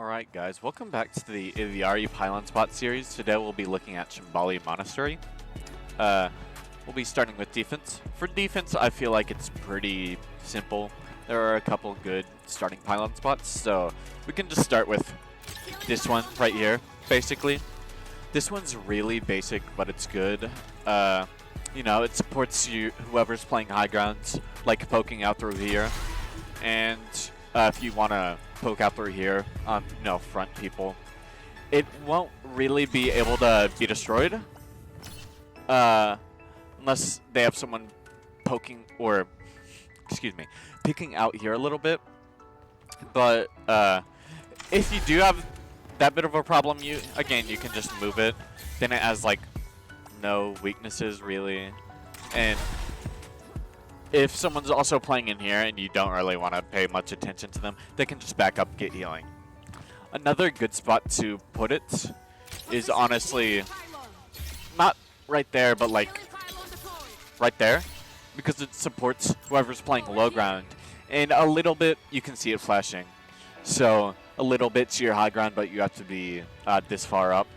Alright guys, welcome back to the Illari Pylon Spot series. Today we'll be looking at Shambali Monastery. We'll be starting with defense. For defense, I feel like it's pretty simple. There are a couple good starting pylon spots, so we can just start with this one right here, basically. This one's really basic, but it's good. You know, it supports whoever's playing high grounds, like poking out through here. And if you want to poke out through here on front people, it won't really be able to be destroyed unless they have someone poking or picking out here a little bit. But if you do have that bit of a problem, you can just move it. Then it has like no weaknesses really. And if someone's also playing in here and you don't really want to pay much attention to them, they can just back up, get healing. Another good spot to put it is honestly not right there, but like right there, because it supports whoever's playing low ground. And a little bit, you can see it flashing. So a little bit to your high ground, but you have to be this far up.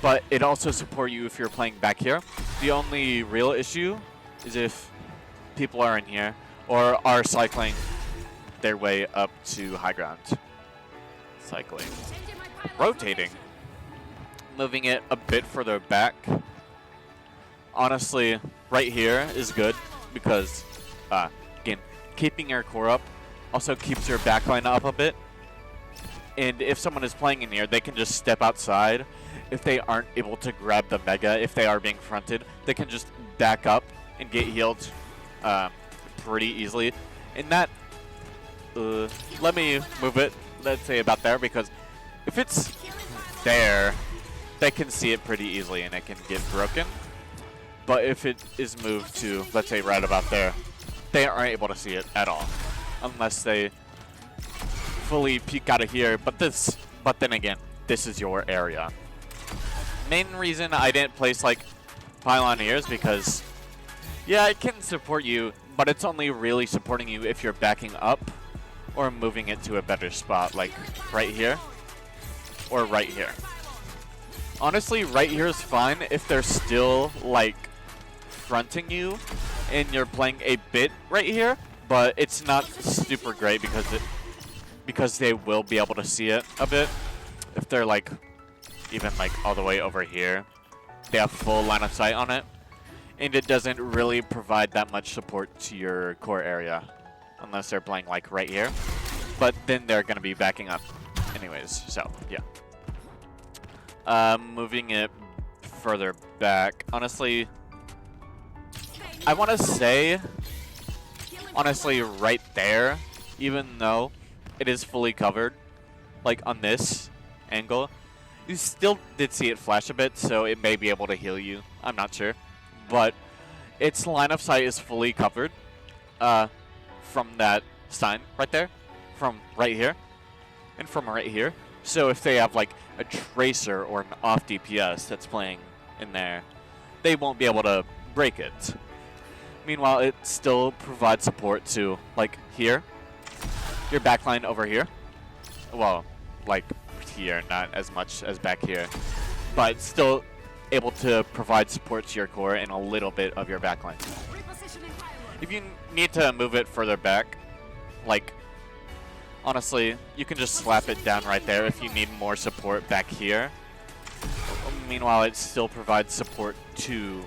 But it also supports you if you're playing back here. The only real issue is if people are in here or are cycling their way up to high ground. Cycling. Rotating. Moving it a bit further back. Honestly, right here is good because, again, keeping your core up also keeps your backline up a bit. And if someone is playing in here, they can just step outside. If they aren't able to grab the Mega, if they are being fronted, they can just back up and get healed pretty easily. And that, let me move it, let's say about there, because if it's there, they can see it pretty easily and it can get broken. But if it is moved to, let's say right about there, they aren't able to see it at all, unless they fully peek out of here. But then again, this is your area. Main reason I didn't place like pylon here is because, yeah, it can support you, but it's only really supporting you if you're backing up or moving it to a better spot, like right here or right here. Honestly, right here is fine if they're still like fronting you and you're playing a bit right here, but it's not super great because they will be able to see it a bit. If they're like even like all the way over here, they have full line of sight on it. And it doesn't really provide that much support to your core area unless they're playing like right here. But then they're going to be backing up anyways, so yeah. Moving it further back. Honestly, I want to say, honestly, right there, even though it is fully covered, like on this angle, you still did see it flash a bit, so it may be able to heal you. I'm not sure. But its line of sight is fully covered from that sign right there, from right here, and from right here. So if they have like a tracer or an off DPS that's playing in there, they won't be able to break it. Meanwhile, it still provides support to like here, your backline over here. Well, like here, not as much as back here, but still able to provide support to your core and a little bit of your backline. If you need to move it further back, like, honestly, you can just slap it down right there if you need more support back here. Meanwhile, it still provides support to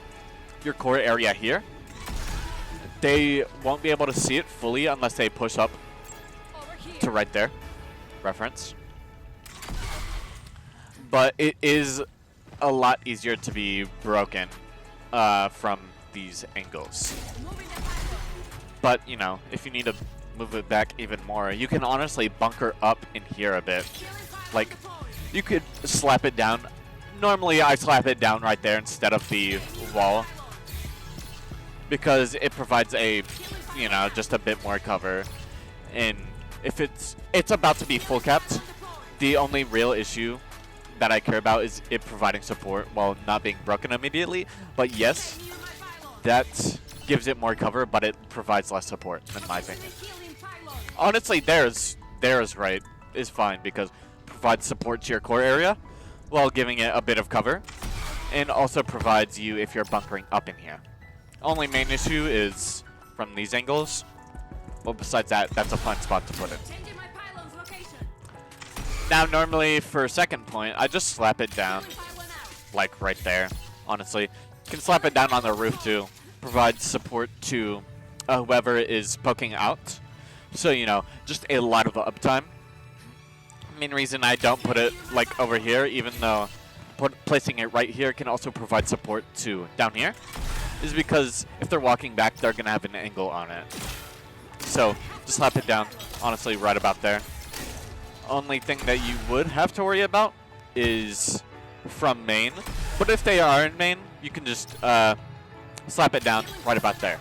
your core area here. They won't be able to see it fully unless they push up to right there. Reference. But it is a lot easier to be broken from these angles. But, you know, if you need to move it back even more, you can honestly bunker up in here a bit. Like, you could slap it down. Normally, I slap it down right there instead of the wall, because it provides a, you know, just a bit more cover. And if it's about to be full capped, the only real issue that I care about is it providing support while not being broken immediately. But yes, that gives it more cover, but it provides less support, in my opinion. Honestly, there's right. is fine because it provides support to your core area while giving it a bit of cover, and also provides you if you're bunkering up in here. Only main issue is from these angles. Well, besides that, that's a fun spot to put it. Now, normally for second point, I just slap it down, like right there, honestly. You can slap it down on the roof too. Provides support to whoever is poking out. So, you know, just a lot of uptime. Main reason I don't put it like over here, even though placing it right here can also provide support to down here, is because if they're walking back, they're going to have an angle on it. So, just slap it down, honestly, right about there. Only thing that you would have to worry about is from main. But if they are in main, you can just slap it down right about there.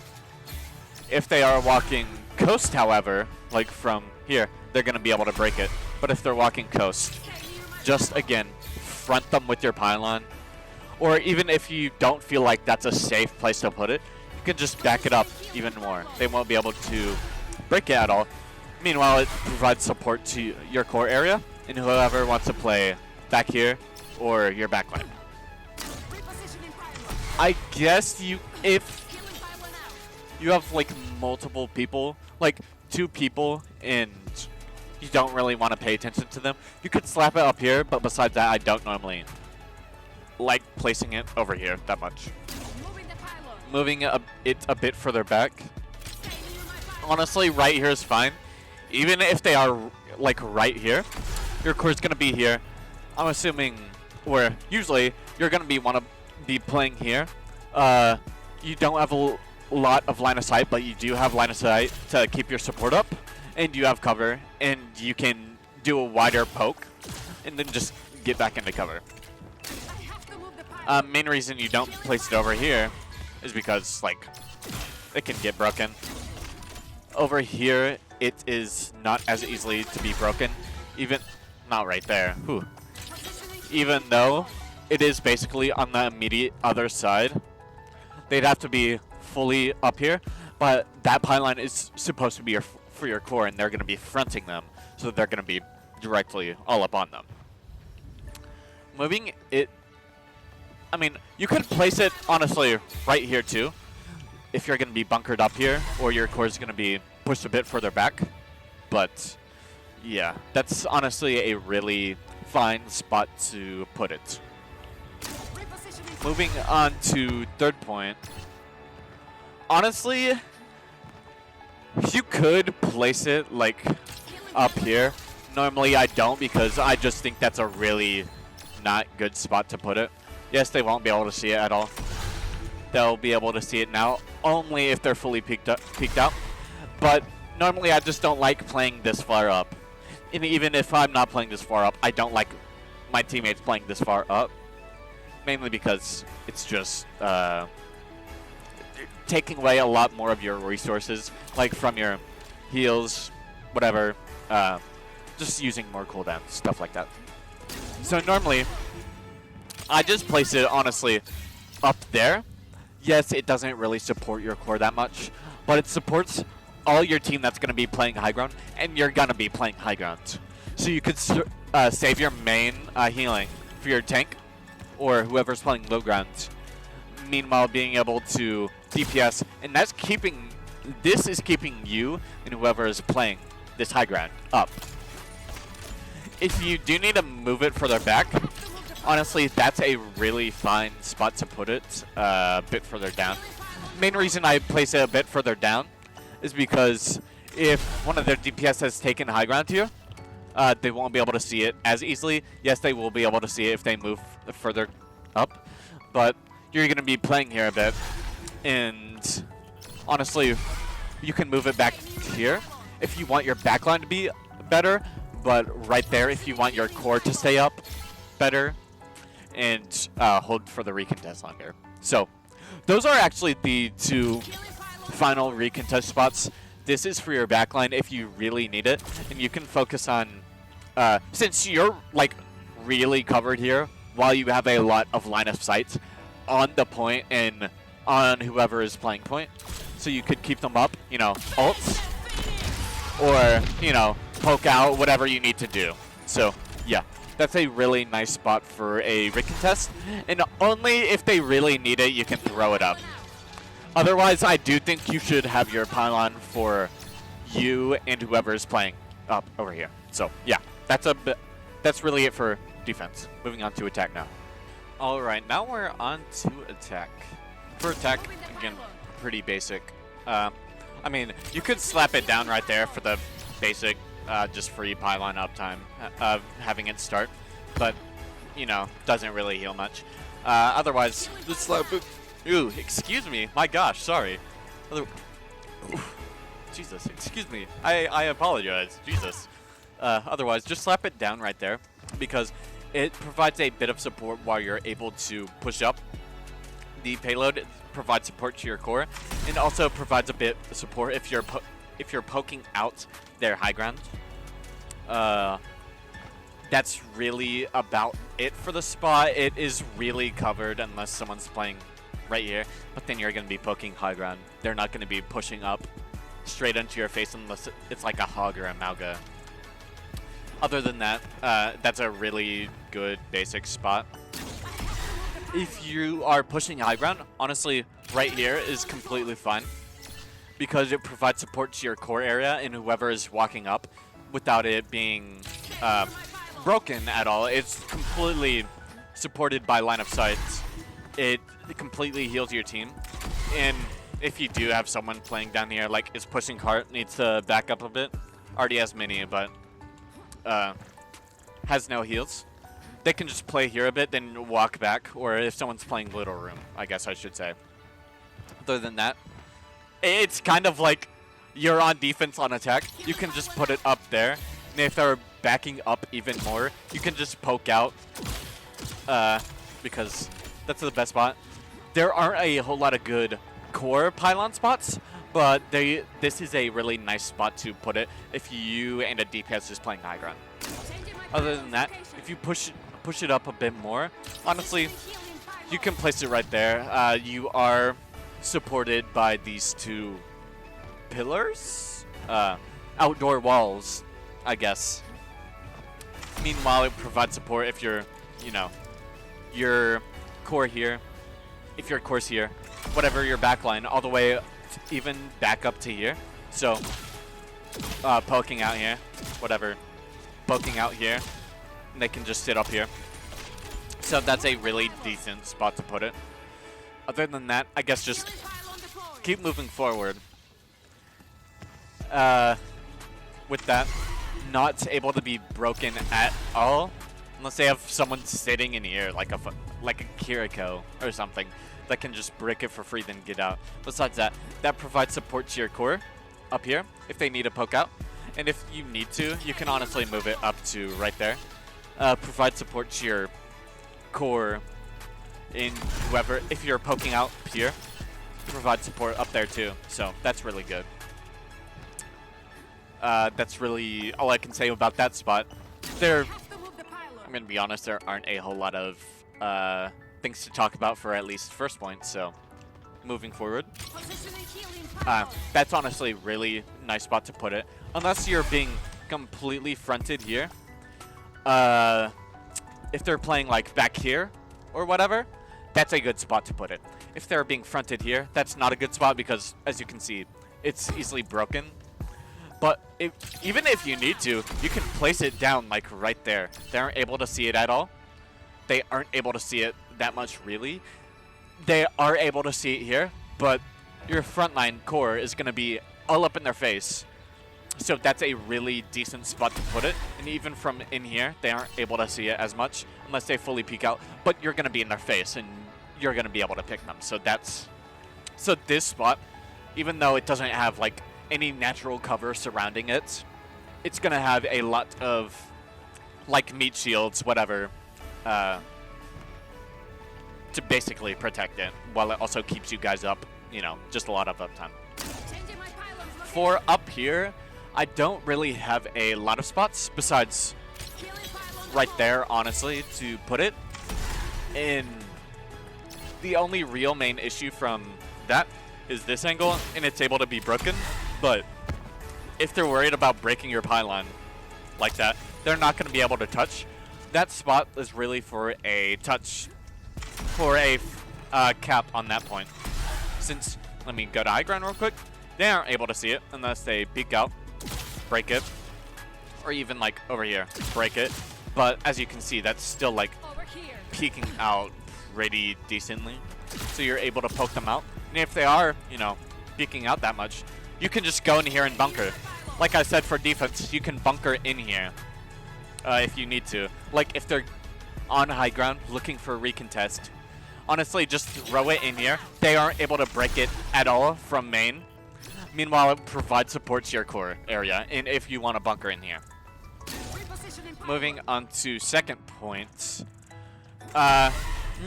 If they are walking coast, however, like from here, they're going to be able to break it. But if they're walking coast, just again, front them with your pylon. Or even if you don't feel like that's a safe place to put it, you can just back it up even more. They won't be able to break it at all. Meanwhile, it provides support to your core area and whoever wants to play back here or your backline. I guess if you have like multiple people, like 2 people, and you don't really want to pay attention to them, you could slap it up here, but besides that, I don't normally like placing it over here that much. Moving it a bit further back. Honestly, right here is fine. Even if they are like right here, your core is going to be here. I'm assuming, or usually, you're going to want to be playing here. You don't have a lot of line of sight, but you do have line of sight to keep your support up, and you have cover, and you can do a wider poke, and then just get back into cover. Main reason you don't place it over here is because, like, it can get broken. Over here, it is not as easily to be broken, even not right there. Whew. Even though it is basically on the immediate other side, they'd have to be fully up here, but that pylon is supposed to be for your core, and they're going to be fronting them, so they're going to be directly all up on them. Moving it, I mean, you could place it, honestly, right here too, if you're going to be bunkered up here, or your core is going to be pushed a bit further back. But, yeah, that's honestly a really fine spot to put it. Moving on to third point. Honestly, you could place it, like, up here. Normally I don't, because I just think that's a really not good spot to put it. Yes, they won't be able to see it at all. They'll be able to see it now, only if they're fully peeked out. But normally I just don't like playing this far up. And even if I'm not playing this far up, I don't like my teammates playing this far up. Mainly because it's just taking away a lot more of your resources, like from your heals, whatever, just using more cooldowns, stuff like that. So normally, I just place it, honestly, up there. Yes, it doesn't really support your core that much, but it supports all your team that's going to be playing high ground, and you're going to be playing high ground. So you could save your main healing for your tank, or whoever's playing low ground. Meanwhile, being able to DPS, and this is keeping you and whoever is playing this high ground up. If you do need to move it further back, honestly, that's a really fine spot to put it, a bit further down. Main reason I place it a bit further down is because if one of their DPS has taken high ground here, they won't be able to see it as easily. Yes, they will be able to see it if they move further up, but you're going to be playing here a bit, and honestly, you can move it back here if you want your backline to be better, but right there if you want your core to stay up better, and hold for the recontest longer. So those are actually the 2 final recontest spots. This is for your backline if you really need it, and you can focus on, since you're like really covered here while you have a lot of line of sight on the point and on whoever is playing point, so you could keep them up, you know, ults, or, you know, poke out, whatever you need to do. So, yeah, that's a really nice spot for a rig contest. And only if they really need it, you can throw it up. Otherwise, I do think you should have your pylon for you and whoever is playing up over here. So, yeah, that's really it for defense. Moving on to attack now. All right, now we're on to attack. For attack, again, pretty basic. I mean, you could slap it down right there for the basic, just free pylon uptime of having it start, but, you know, doesn't really heal much. Otherwise, just slap it. Ooh, excuse me. My gosh, sorry. Jesus, excuse me. I apologize. Jesus. Otherwise, just slap it down right there because it provides a bit of support while you're able to push up. The payload provides support to your core and also provides a bit of support if you're poking out their high ground. That's really about it for the spot. It is really covered unless someone's playing right here, but then you're going to be poking high ground. They're not going to be pushing up straight into your face unless it's like a hog or a Mauga. Other than that, that's a really good basic spot. If you are pushing high ground, honestly, right here is completely fine because it provides support to your core area and whoever is walking up without it being broken at all. It's completely supported by line of sight. It completely heals your team. And if you do have someone playing down here, like is pushing cart, needs to back up a bit, already has mini, but has no heals, they can just play here a bit, then walk back, or if someone's playing Little Room, I guess I should say. Other than that, it's kind of like you're on defense on attack. You can just put it up there, and if they're backing up even more, you can just poke out, because that's the best spot. There aren't a whole lot of good core pylon spots, but this is a really nice spot to put it if you and a DPS is playing high ground. Other than that, if you push it up a bit more, honestly, you can place it right there. You are supported by these two pillars, outdoor walls, I guess. Meanwhile, it provides support if you're, you know, your core here, if your core's here, whatever your backline, all the way even back up to here. So, poking out here, whatever, poking out here, and they can just sit up here. So that's a really decent spot to put it. Other than that, I guess just keep moving forward. With that, not able to be broken at all, unless they have someone sitting in here, like a Kiriko or something, that can just brick it for free, then get out. Besides that, that provides support to your core up here if they need to poke out. And if you need to, you can honestly move it up to right there. Provide support to your core in whoever, if you're poking out here, provide support up there too. So that's really good. That's really all I can say about that spot. I'm going to be honest, there aren't a whole lot of things to talk about for at least first point, so moving forward. That's honestly really nice spot to put it. Unless you're being completely fronted here. If they're playing like back here or whatever, that's a good spot to put it. If they're being fronted here, that's not a good spot because, as you can see, it's easily broken. But even if you need to, you can place it down like right there. They aren't able to see it at all. They aren't able to see it that much, really. They are able to see it here, but your frontline core is going to be all up in their face. So that's a really decent spot to put it. And even from in here, they aren't able to see it as much unless they fully peek out. But you're going to be in their face, and you're going to be able to pick them. So this spot, even though it doesn't have like any natural cover surrounding it, it's going to have a lot of like meat shields, whatever, to basically protect it, while it also keeps you guys up, you know, just a lot of uptime. For up here, I don't really have a lot of spots besides right there, honestly, to put it. And the only real main issue from that is this angle, and it's able to be broken. But if they're worried about breaking your pylon, like that, they're not going to be able to touch. That spot is really for a touch, for a cap on that point. Since, let me go to high ground real quick. They aren't able to see it unless they peek out, break it, or even like over here, break it. But as you can see, that's still like peeking out pretty decently. So you're able to poke them out. And if they are, you know, peeking out that much, you can just go in here and bunker. Like I said, for defense, you can bunker in here if you need to. Like if they're on high ground looking for a recontest, honestly, just throw it in here. They aren't able to break it at all from main. Meanwhile, it provides support to your core area, and if you want to bunker in here. Moving on to second point.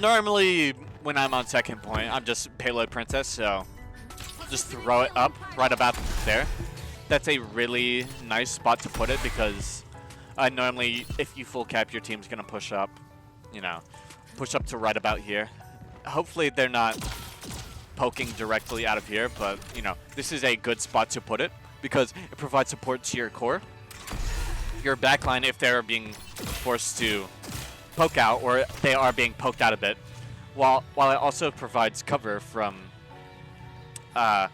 Normally, when I'm on second point, I'm just payload princess, so just throw it up right about there. That's a really nice spot to put it because normally, if you full cap, your team's going to push up, you know, push up to right about here. Hopefully, they're not poking directly out of here, but you know, this is a good spot to put it because it provides support to your core, your backline if they're being forced to poke out or they are being poked out a bit, while it also provides cover from that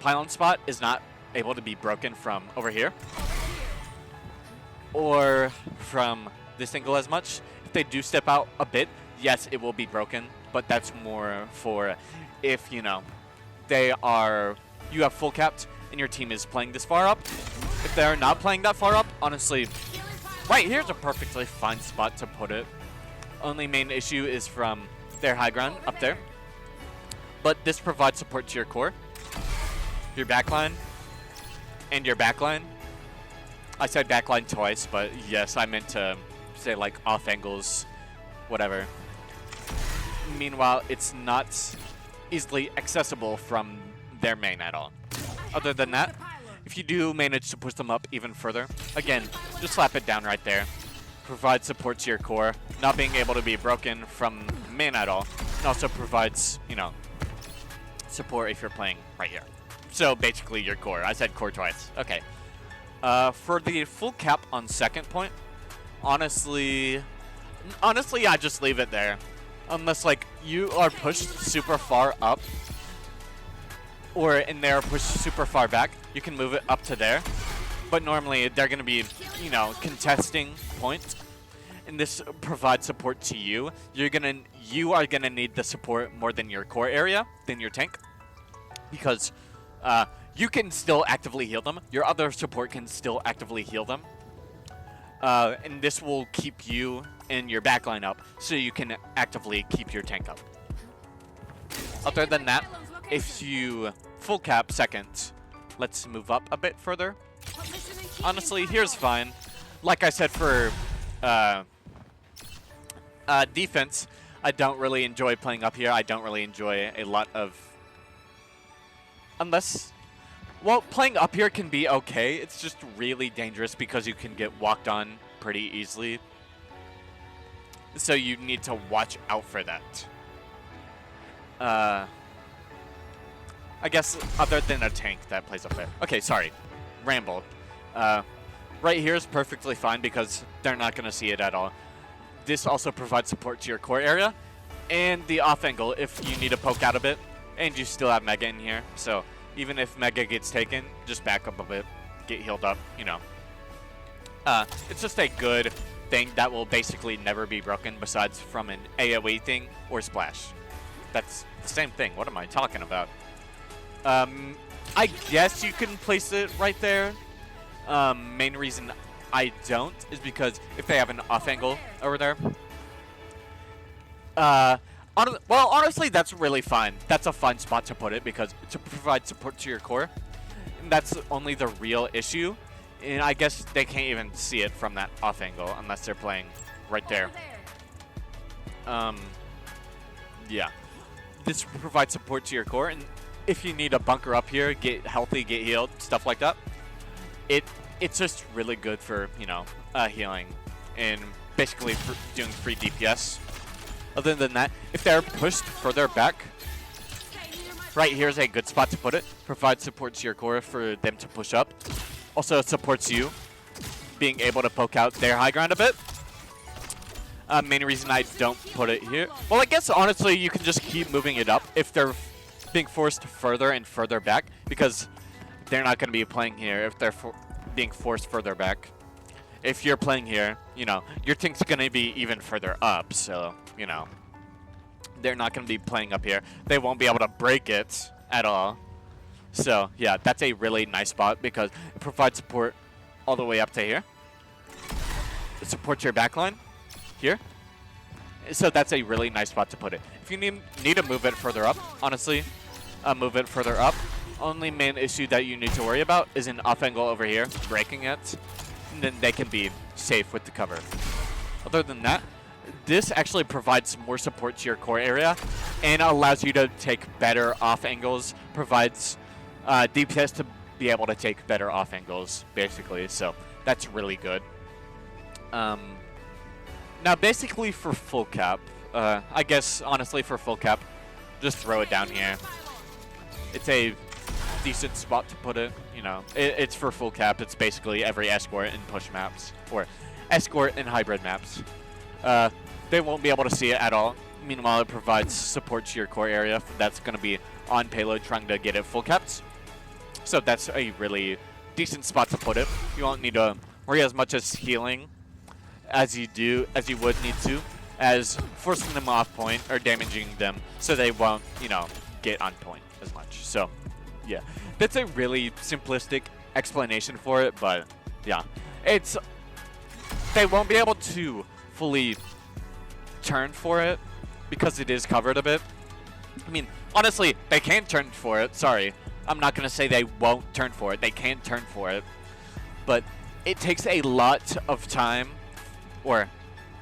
pylon spot is not able to be broken from over here or from this angle as much. If they do step out a bit, yes, it will be broken, but that's more for if, you know, you have full capped and your team is playing this far up. If they're not playing that far up, honestly, right here's a perfectly fine spot to put it. Only main issue is from their high ground up there. But this provides support to your core, your backline, and your backline. I said backline twice, but yes, I meant to say like off angles, whatever. Meanwhile, it's not easily accessible from their main at all. Other than that, if you do manage to push them up even further, again, just slap it down right there. Provide support to your core, not being able to be broken from main at all. And also provides, you know, support if you're playing right here. So basically your core. I said core twice. Okay. For the full cap on second point, honestly, I just leave it there. Unless, like, you are pushed super far up, or in there pushed super far back, you can move it up to there. But normally, they're going to be, you know, contesting points, and this provides support to you. You are gonna need the support more than your core area, than your tank, because you can still actively heal them. Your other support can still actively heal them. And this will keep you and your backline up, so you can actively keep your tank up. Other than that, if you full cap second, let's move up a bit further. Honestly, here's fine. Like I said, for defense, I don't really enjoy playing up here. I don't really enjoy a lot of... Well, playing up here can be okay. It's just really dangerous because you can get walked on pretty easily. So you need to watch out for that. I guess other than a tank that plays up there. Okay, sorry. Rambled. Right here is perfectly fine because they're not going to see it at all. This also provides support to your core area and the off angle if you need to poke out a bit. And you still have Mega in here. So even if Mega gets taken, just back up a bit, get healed up, you know. It's just a good thing that will basically never be broken besides from an AoE thing or splash. That's the same thing. What am I talking about? I guess you can place it right there. Main reason I don't is because if they have an off angle over there. Well, honestly, that's really fine. That's a fine spot to put it because to provide support to your core. And that's only the real issue. And I guess they can't even see it from that off angle unless they're playing right there. Yeah. This provides support to your core, and if you need a bunker up here, get healthy, get healed, stuff like that, it's just really good for, you know, healing and basically for doing free DPS. Other than that, if they're pushed further back, right here's a good spot to put it. Provide support to your core for them to push up. Also, it supports you being able to poke out their high ground a bit. Main reason I don't put it here. Well, I guess honestly you can just keep moving it up if they're being forced further and further back, because they're not going to be playing here if they're being forced further back. If you're playing here, you know, your tank's going to be even further up, so, you know, they're not going to be playing up here. They won't be able to break it at all. So, yeah, that's a really nice spot because it provides support all the way up to here. It supports your backline here. So that's a really nice spot to put it. If you need to move it further up, honestly, move it further up. Only main issue that you need to worry about is an off angle over here, breaking it, and then they can be safe with the cover. Other than that, this actually provides more support to your core area and allows you to take better off angles, provides DPS to be able to take better off angles, basically, so that's really good. Now, basically for full cap, I guess, honestly, for full cap, just throw it down here. It's a decent spot to put it, you know. It's for full cap. It's basically every escort and push maps, or escort and hybrid maps. They won't be able to see it at all. Meanwhile, it provides support to your core area that's going to be on payload trying to get it full caps. So that's a really decent spot to put it. You won't need to worry as much as healing as you would need to, as forcing them off point or damaging them so they won't, you know, get on point as much. So, yeah, that's a really simplistic explanation for it, but yeah, they won't be able to fully turn for it because it is covered a bit. I mean, honestly, they can turn for it. Sorry, I'm not going to say they won't turn for it. They can turn for it, but it takes a lot of time, or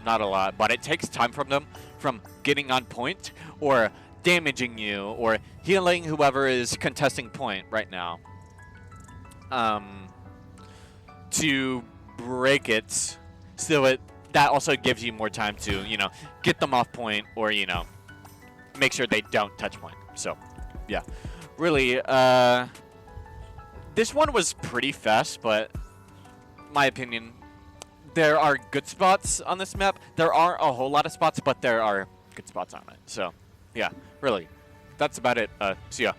not a lot, but it takes time from them from getting on point or damaging you or healing whoever is contesting point right now to break it, so that also gives you more time to, you know, get them off point or, you know, make sure they don't touch point. So yeah, really, this one was pretty fast, but my opinion, there are good spots on this map. There aren't a whole lot of spots, but there are good spots on it. So, yeah, really, that's about it. See ya.